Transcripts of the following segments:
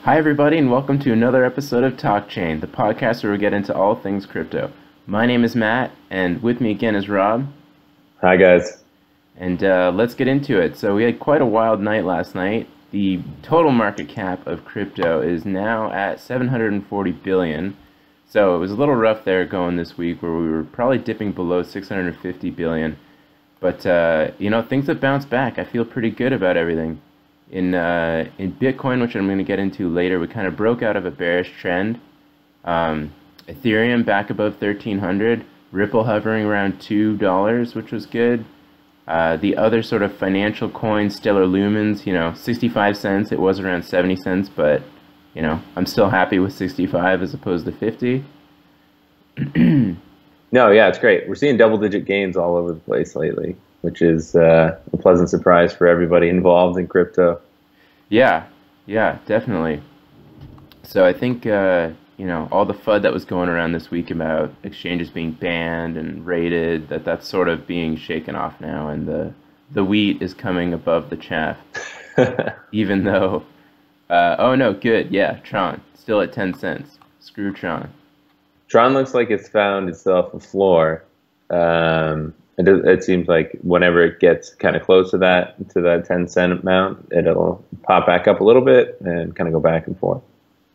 Hi, everybody, and welcome to another episode of Talk Chain, the podcast where we get into all things crypto. My name is Matt, and with me again is Rob. Hi, guys. And let's get into it. So we had quite a wild night last night. The total market cap of crypto is now at 740 billion. So it was a little rough there going this week, where we were probably dipping below 650 billion. But things have bounced back. I feel pretty good about everything. In Bitcoin, which I'm going to get into later, we kind of broke out of a bearish trend. Ethereum back above 1,300. Ripple hovering around $2, which was good. The other sort of financial coins, Stellar Lumens, 65 cents. It was around 70 cents, but, I'm still happy with 65 as opposed to 50. No, yeah, it's great. We're seeing double-digit gains all over the place lately, which is a pleasant surprise for everybody involved in crypto. Yeah, definitely. So I think, all the FUD that was going around this week about exchanges being banned and raided, that's sort of being shaken off now, and the wheat is coming above the chaff. Even though, Tron, still at 10 cents. Screw Tron. Tron looks like it's found itself a floor. It seems like whenever it gets kind of close to that 10-cent amount, it'll pop back up a little bit and kind of go back and forth.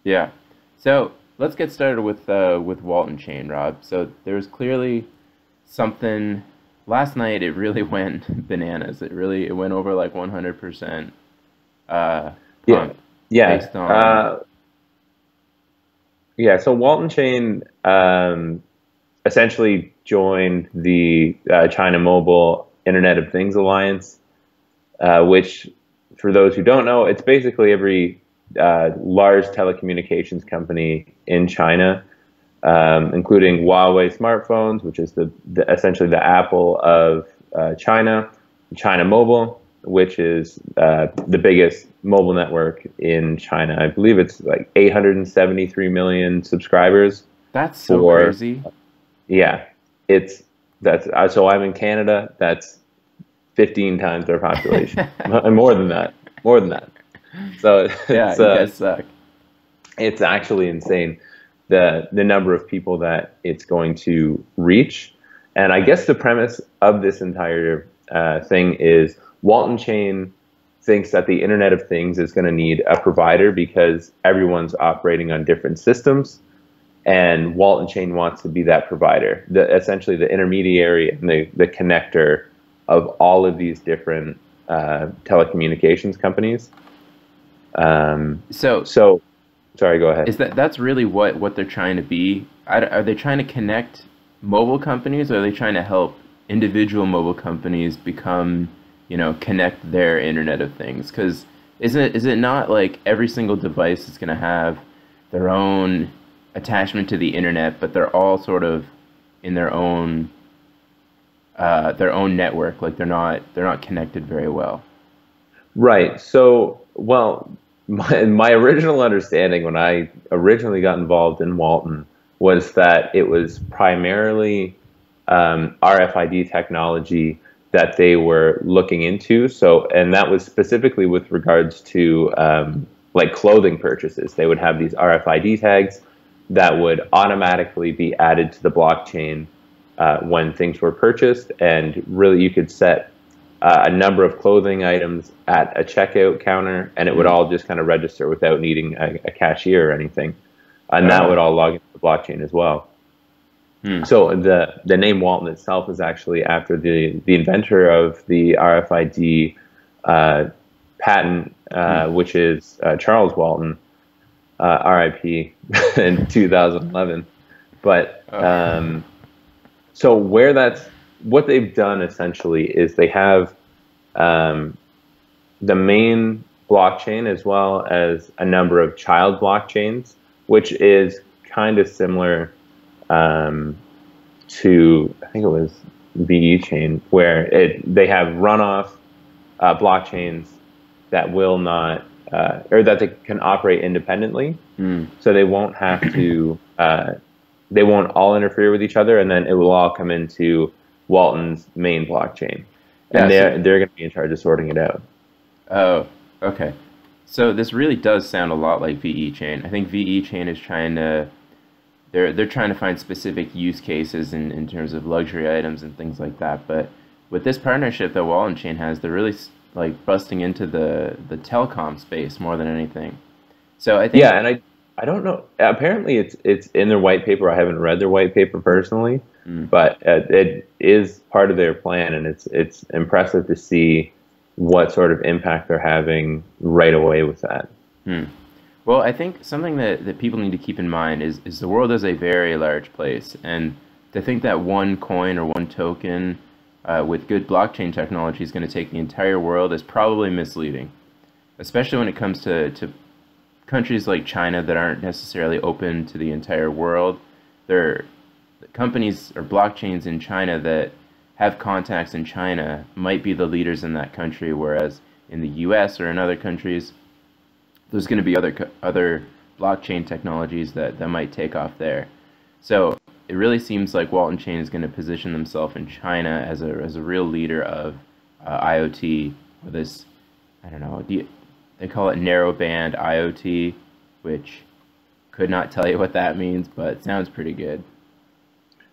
Yeah. So let's get started with Waltoncoin, Rob. So there was clearly something last night. It really went bananas. It went over like 100%. Yeah. Based on So Waltoncoin essentially joined the China Mobile Internet of Things Alliance, which, for those who don't know, it's basically every large telecommunications company in China, including Huawei smartphones, which is essentially the Apple of China, China Mobile, which is the biggest mobile network in China. I believe it's like 873 million subscribers. That's so crazy. Yeah, so I'm in Canada. That's 15 times our population, more than that. So yeah, you guys suck. It's actually insane the number of people that it's going to reach. And I guess the premise of this entire thing is Waltoncoin thinks that the Internet of Things is going to need a provider because everyone's operating on different systems. And Waltoncoin wants to be that provider, essentially the intermediary and the connector of all of these different telecommunications companies. So sorry, go ahead. Is that's really what they're trying to be? Are they trying to connect mobile companies, or are they trying to help individual mobile companies become, connect their Internet of Things? Because is it not like every single device is going to have their own attachment to the internet, but they're all sort of in their own network, like they're not connected very well? Right. So, well, my original understanding when I originally got involved in Walton was that it was primarily RFID technology that they were looking into. So, and that was specifically with regards to like clothing purchases. They would have these RFID tags that would automatically be added to the blockchain when things were purchased, and really you could set a number of clothing items at a checkout counter, and it would all just kind of register without needing a cashier or anything, and that would all log into the blockchain as well. So the name Walton itself is actually after the inventor of the RFID patent, which is Charles Walton. RIP in 2011. But so what they've done essentially is they have the main blockchain as well as a number of child blockchains, which is kind of similar to, I think it was BE chain, where they have runoff blockchains that will not or that they can operate independently. So they won't have to, they won't all interfere with each other, and then it will all come into Walton's main blockchain. And they're going to be in charge of sorting it out. Oh, okay. So this really does sound a lot like VE Chain. I think VE Chain is trying to they're trying to find specific use cases in terms of luxury items and things like that. But with this partnership that Waltoncoin has, they're really like busting into the telecom space more than anything. So I think Yeah, and I don't know. Apparently, it's in their white paper. I haven't read their white paper personally, but it is part of their plan, and it's impressive to see what sort of impact they're having right away with that. hmm. Well, I think something that people need to keep in mind is the world is a very large place, and to think that one coin or one token with good blockchain technology is going to take the entire world is probably misleading, especially when it comes to countries like China that aren't necessarily open to the entire world. There are companies or blockchains in China that have contacts in China might be the leaders in that country, whereas in the US or in other countries, there's going to be other blockchain technologies that might take off there. So it really seems like Waltoncoin is going to position themselves in China as a real leader of IoT with this, I don't know, they call it narrowband IoT, which could not tell you what that means, but it sounds pretty good.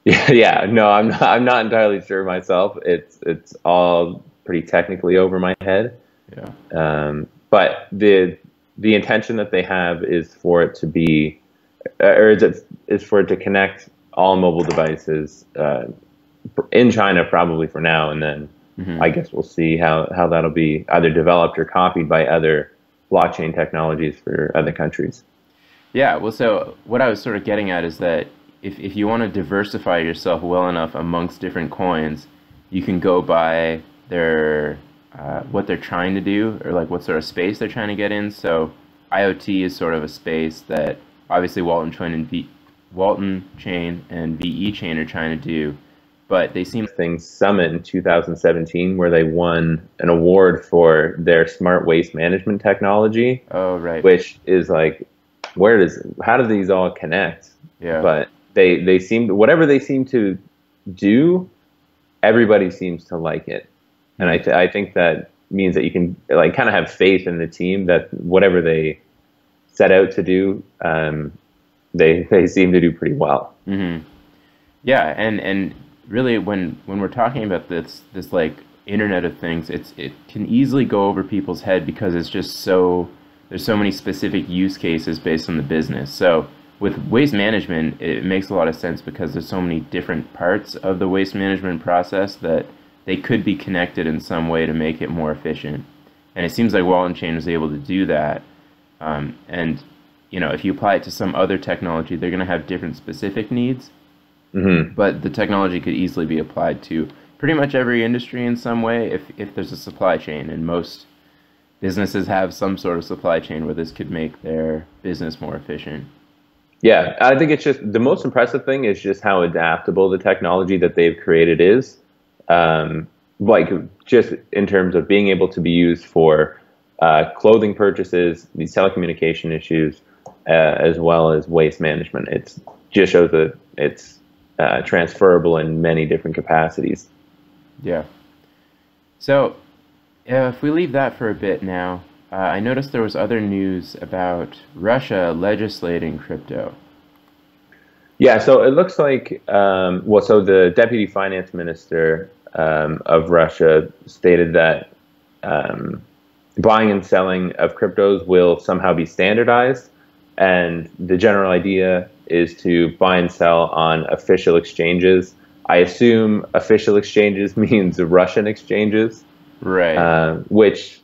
Yeah, yeah. No, I'm not entirely sure myself. It's all pretty technically over my head. Yeah. But the intention that they have is for it to be, or is for it to connect all mobile devices in China, probably for now, and then I guess we'll see how that'll be either developed or copied by other blockchain technologies for other countries. Yeah, well, so what I was sort of getting at is that if you want to diversify yourself well enough amongst different coins, you can go by their what they're trying to do, or like what sort of space they're trying to get in. So IoT is sort of a space that obviously Walton Chain and VE Chain are trying to do, but they seem Things Summit in 2017 where they won an award for their smart waste management technology. oh right, Which is like, how do these all connect? yeah, But they seem, whatever they seem to do, everybody seems to like it. And I think that means that you can like kind of have faith in the team that whatever they set out to do, they seem to do pretty well. yeah, and really when we're talking about this like Internet of Things, it can easily go over people's head because it's just there's so many specific use cases based on the business. So with waste management, it makes a lot of sense because there's so many different parts of the waste management process that they could be connected in some way to make it more efficient. And it seems like Waltoncoin was able to do that. And you know, if you apply it to some other technology, they're going to have different specific needs. But the technology could easily be applied to pretty much every industry in some way if there's a supply chain. And most businesses have some sort of supply chain where this could make their business more efficient. Yeah, I think it's just the most impressive thing is just how adaptable the technology that they've created is. Like just in terms of being able to be used for clothing purchases, these telecommunication issues, as well as waste management. It just shows that it's transferable in many different capacities. Yeah. So if we leave that for a bit now, I noticed there was other news about Russia legislating crypto. Yeah, so it looks like, so the deputy finance minister of Russia stated that buying and selling of cryptos will somehow be standardized. And the general idea is to buy and sell on official exchanges. I assume official exchanges means Russian exchanges. Right. Which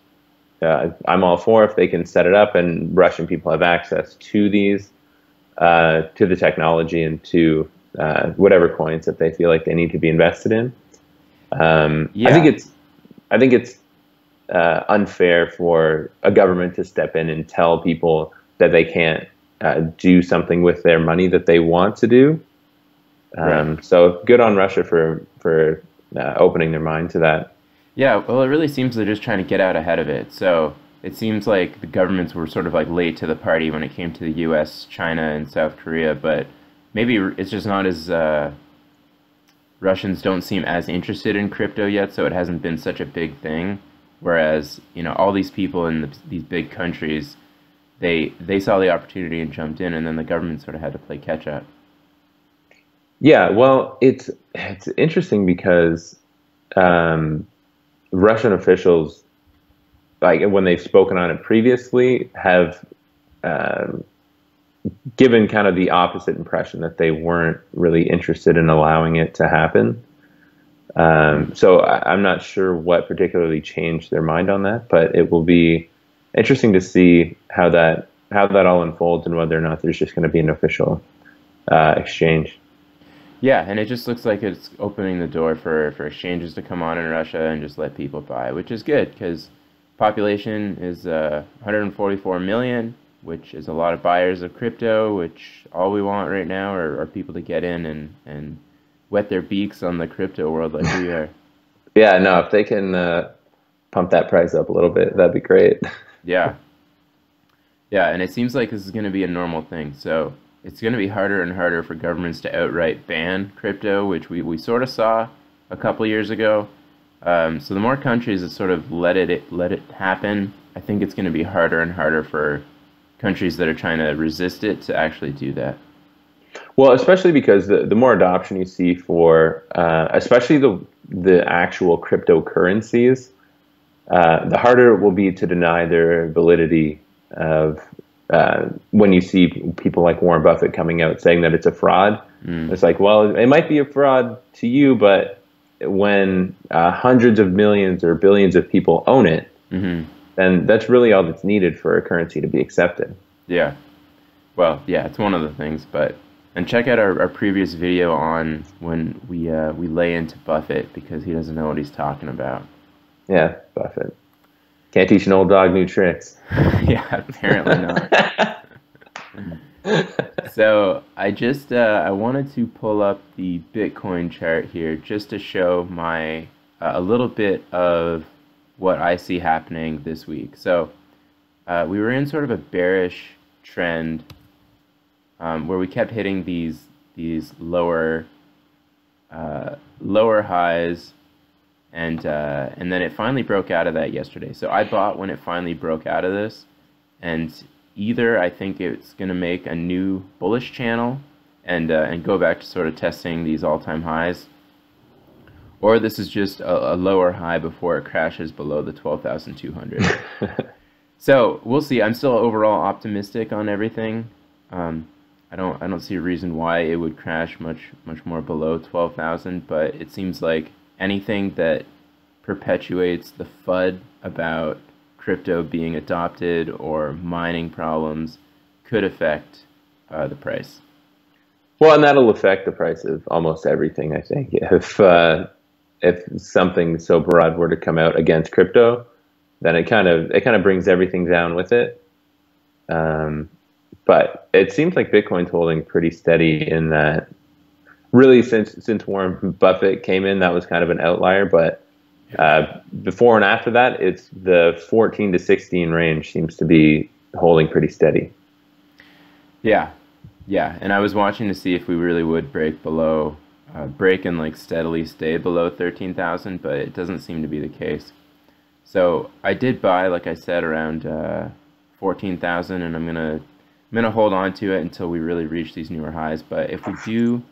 I'm all for if they can set it up and Russian people have access to these, to the technology and to whatever coins that they feel like they need to be invested in. Yeah. I think it's unfair for a government to step in and tell people that they can't do something with their money that they want to do. Right. So good on Russia for opening their mind to that. Yeah, well, it really seems they're just trying to get out ahead of it. So it seems like the governments were sort of like late to the party when it came to the US, China, and South Korea, but maybe it's just not as Russians don't seem as interested in crypto yet, so it hasn't been such a big thing. Whereas, you know, all these people in these big countries, they saw the opportunity and jumped in, and then the government sort of had to play catch up. Yeah, well, it's interesting because Russian officials, like when they've spoken on it previously, have um, given kind of the opposite impression that they weren't really interested in allowing it to happen. So I'm not sure what particularly changed their mind on that, but it will be interesting to see how that all unfolds and whether or not there's just going to be an official exchange. Yeah, and it just looks like it's opening the door for exchanges to come on in Russia and just let people buy, which is good because population is 144 million, which is a lot of buyers of crypto, which all we want right now are people to get in and wet their beaks on the crypto world like we are. Yeah, no, if they can pump that price up a little bit, that'd be great. Yeah. Yeah, and it seems like this is going to be a normal thing. So it's going to be harder and harder for governments to outright ban crypto, which we sort of saw a couple years ago. So the more countries that sort of let it happen, I think it's going to be harder and harder for countries that are trying to resist it to actually do that. Well, especially because the more adoption you see for, especially the actual cryptocurrencies, the harder it will be to deny their validity of when you see people like Warren Buffett coming out saying that it's a fraud. It's like, well, it might be a fraud to you, but when hundreds of millions or billions of people own it, then that's really all that's needed for a currency to be accepted. Yeah. Well, yeah, it's one of the things, but and check out our previous video on when we lay into Buffett because he doesn't know what he's talking about. Yeah, Buffett. Can't teach an old dog new tricks. Yeah, apparently not. So I just I wanted to pull up the Bitcoin chart here just to show my a little bit of what I see happening this week. So we were in sort of a bearish trend where we kept hitting these lower highs. And then it finally broke out of that yesterday. So I bought when it finally broke out of this, and either I think it's going to make a new bullish channel and go back to sort of testing these all-time highs, or this is just a lower high before it crashes below the 12,200. So we'll see. I'm still overall optimistic on everything. I don't see a reason why it would crash much more below 12,000, but it seems like anything that perpetuates the FUD about crypto being adopted or mining problems could affect the price. Well, and that'll affect the price of almost everything, I think. If something so broad were to come out against crypto, then it kind of brings everything down with it. But it seems like Bitcoin's holding pretty steady in that. Really, since Warren Buffett came in, that was kind of an outlier. But before and after that, it's the 14 to 16 range seems to be holding pretty steady. Yeah, yeah. And I was watching to see if we really would break and like steadily stay below 13,000, but it doesn't seem to be the case. So I did buy, like I said, around 14,000, and I'm gonna hold on to it until we really reach these newer highs. But if we do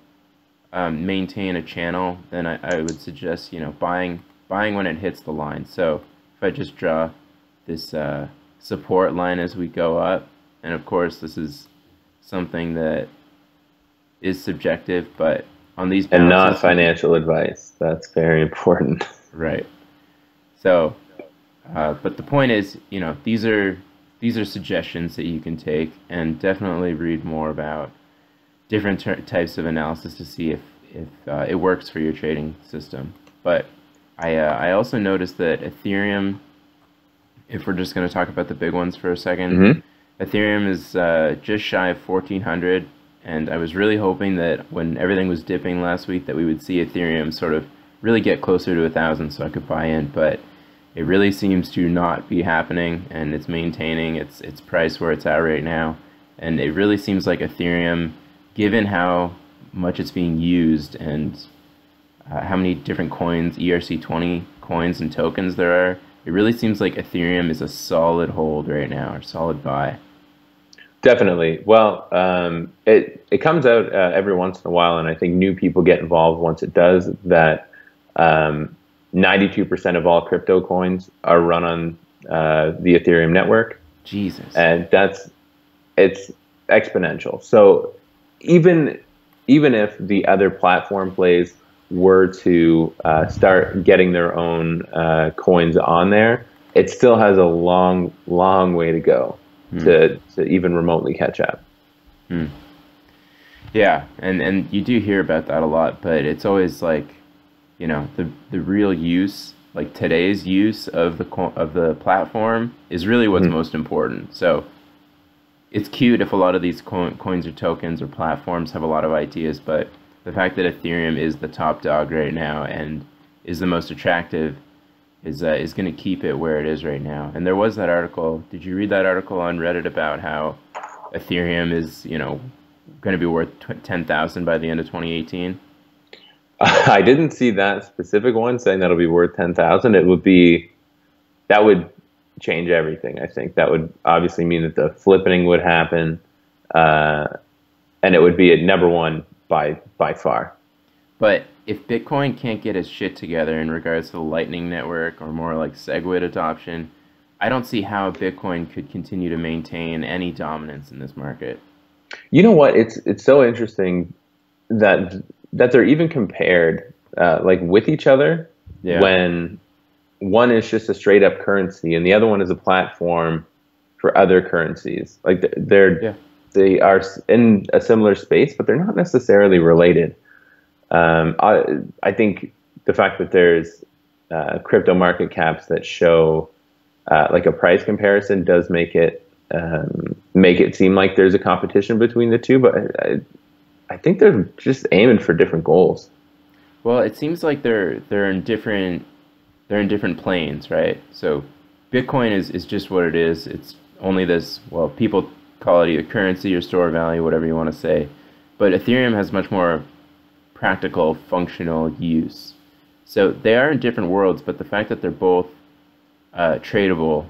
maintain a channel, then I would suggest, you know, buying when it hits the line. So if I just draw this support line as we go up, and of course this is something that is subjective, but on these and not financial advice. That's very important. Right. So, but the point is, you know, these are suggestions that you can take, and definitely read more about different types of analysis to see if it works for your trading system. But I also noticed that Ethereum, if we're just going to talk about the big ones for a second, Ethereum is just shy of 1,400, and I was really hoping that when everything was dipping last week that we would see Ethereum sort of really get closer to 1,000 so I could buy in, but it really seems to not be happening, and it's maintaining its price where it's at right now. And it really seems like Ethereum, given how much it's being used and how many different coins, ERC20 coins and tokens there are, it really seems like Ethereum is a solid hold right now, or solid buy. Definitely. Well, it comes out every once in a while, and I think new people get involved once it does. That 92% of all crypto coins are run on the Ethereum network, Jesus. and it's exponential. So even if the other platform plays were to start getting their own coins on there, it still has a long, long way to go to even remotely catch up. Yeah, and you do hear about that a lot, but it's always like, the real use, like today's use of the platform is really what's most important. So it's cute if a lot of these coins or tokens or platforms have a lot of ideas, but the fact that Ethereum is the top dog right now and is the most attractive is going to keep it where it is right now. And there was that article. Did you read that article on Reddit about how Ethereum is, going to be worth 10,000 by the end of 2018? I didn't see that specific one saying that'll be worth 10,000. That would change everything. I think that would obviously mean that the flippening would happen, and it would be at number one by far. But if Bitcoin can't get its shit together in regards to the Lightning Network or more like SegWit adoption, I don't see how Bitcoin could continue to maintain any dominance in this market. You know what? It's so interesting that they're even compared like with each other when one is just a straight up currency and the other one is a platform for other currencies. Like they are in a similar space, but they're not necessarily related. I think the fact that there's crypto market caps that show like a price comparison does make it seem like there's a competition between the two, but I think they're just aiming for different goals. Well, it seems like they're in different planes, right? So Bitcoin is just what it is. It's only this, well, people call it either currency or store value, whatever you want to say. But Ethereum has much more practical, functional use. So they are in different worlds, but the fact that they're both tradable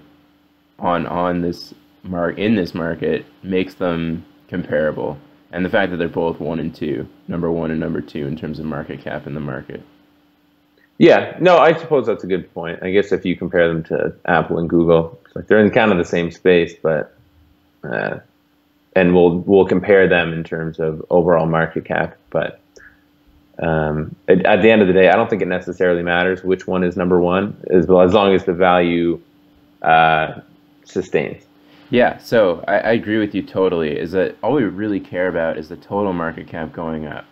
in this market makes them comparable. And the fact that they're both 1 and 2, number 1 and number 2 in terms of market cap in the market. Yeah, no, I suppose that's a good point. I guess if you compare them to Apple and Google, it's like they're in kind of the same space, but and we'll compare them in terms of overall market cap. But at the end of the day, I don't think it necessarily matters which one is number one, as long as the value sustains. Yeah, so I agree with you totally, is that all we really care about is the total market cap going up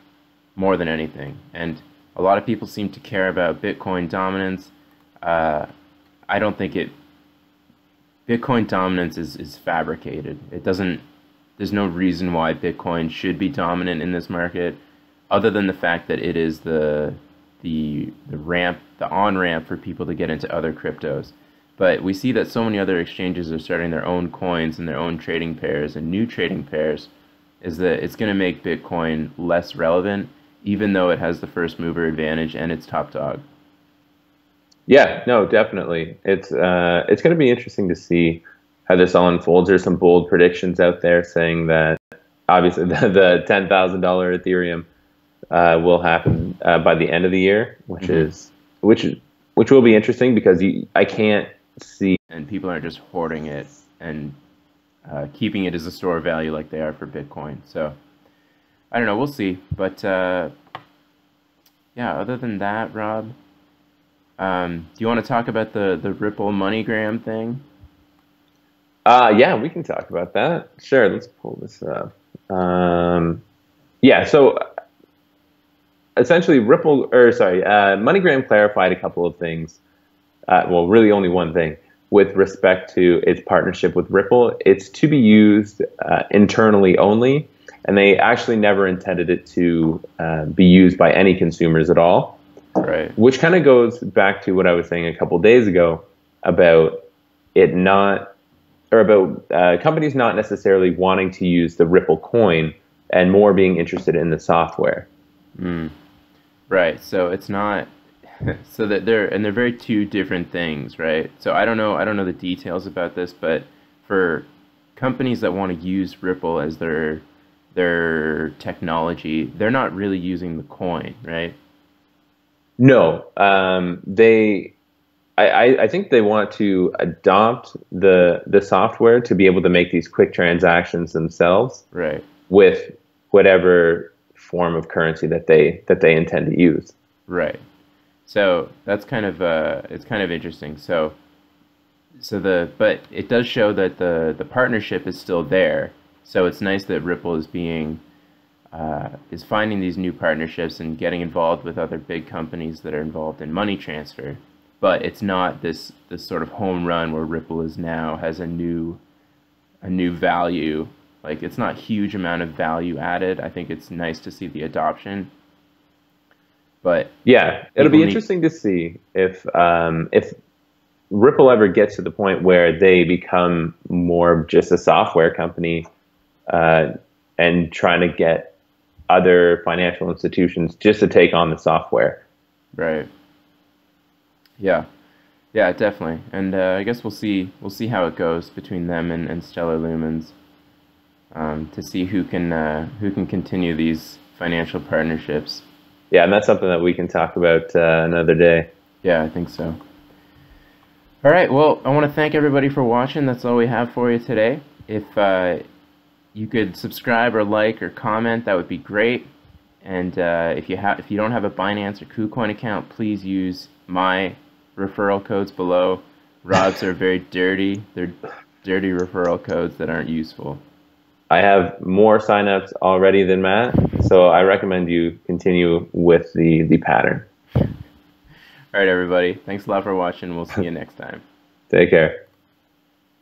more than anything. And a lot of people seem to care about Bitcoin dominance. I don't think Bitcoin dominance is fabricated. There's no reason why Bitcoin should be dominant in this market other than the fact that it is the on-ramp for people to get into other cryptos. But we see that so many other exchanges are starting their own coins and their own trading pairs and new trading pairs, is that it's going to make Bitcoin less relevant, even though it has the first mover advantage and it's top dog. Yeah, no, definitely. It's going to be interesting to see how this all unfolds. There's some bold predictions out there saying that obviously the $10,000 Ethereum will happen by the end of the year, which will be interesting because I can't see. And people aren't just hoarding it and keeping it as a store of value like they are for Bitcoin. So I don't know, we'll see. But yeah, other than that, Rob, do you want to talk about the Ripple MoneyGram thing? Yeah, we can talk about that. Sure, let's pull this up. Yeah, so essentially MoneyGram clarified a couple of things. Well, really only one thing with respect to its partnership with Ripple. It's to be used internally only, and they actually never intended it to be used by any consumers at all. Right. Which kind of goes back to what I was saying a couple days ago about companies not necessarily wanting to use the Ripple coin and more being interested in the software. Right. So it's not. So that they're very two different things, right? So I don't know the details about this, but for companies that want to use Ripple as their technology, they're not really using the coin, right? No, I think they want to adopt the software to be able to make these quick transactions themselves Right. with whatever form of currency that they intend to use. Right. So that's kind of it's kind of interesting. But it does show that the partnership is still there. So it's nice that Ripple is finding these new partnerships and getting involved with other big companies that are involved in money transfer. But it's not this sort of home run where Ripple is now has a new value. Like it's not huge amount of value added. I think it's nice to see the adoption, but Yeah, it'll people be need interesting to see if Ripple ever gets to the point where they become more of just a software company, uh, and trying to get other financial institutions just to take on the software. right. Yeah, yeah, definitely. And I guess we'll see how it goes between them and Stellar Lumens, to see who can continue these financial partnerships. Yeah, and that's something that we can talk about another day. Yeah, I think so. All right. Well, I want to thank everybody for watching. That's all we have for you today. If you could subscribe or like or comment, that would be great. And if you don't have a Binance or KuCoin account, please use my referral codes below. Rob's are very dirty. They're dirty referral codes that aren't useful. I have more signups already than Matt, so I recommend you continue with the pattern. All right, everybody. Thanks a lot for watching. We'll see you next time. Take care.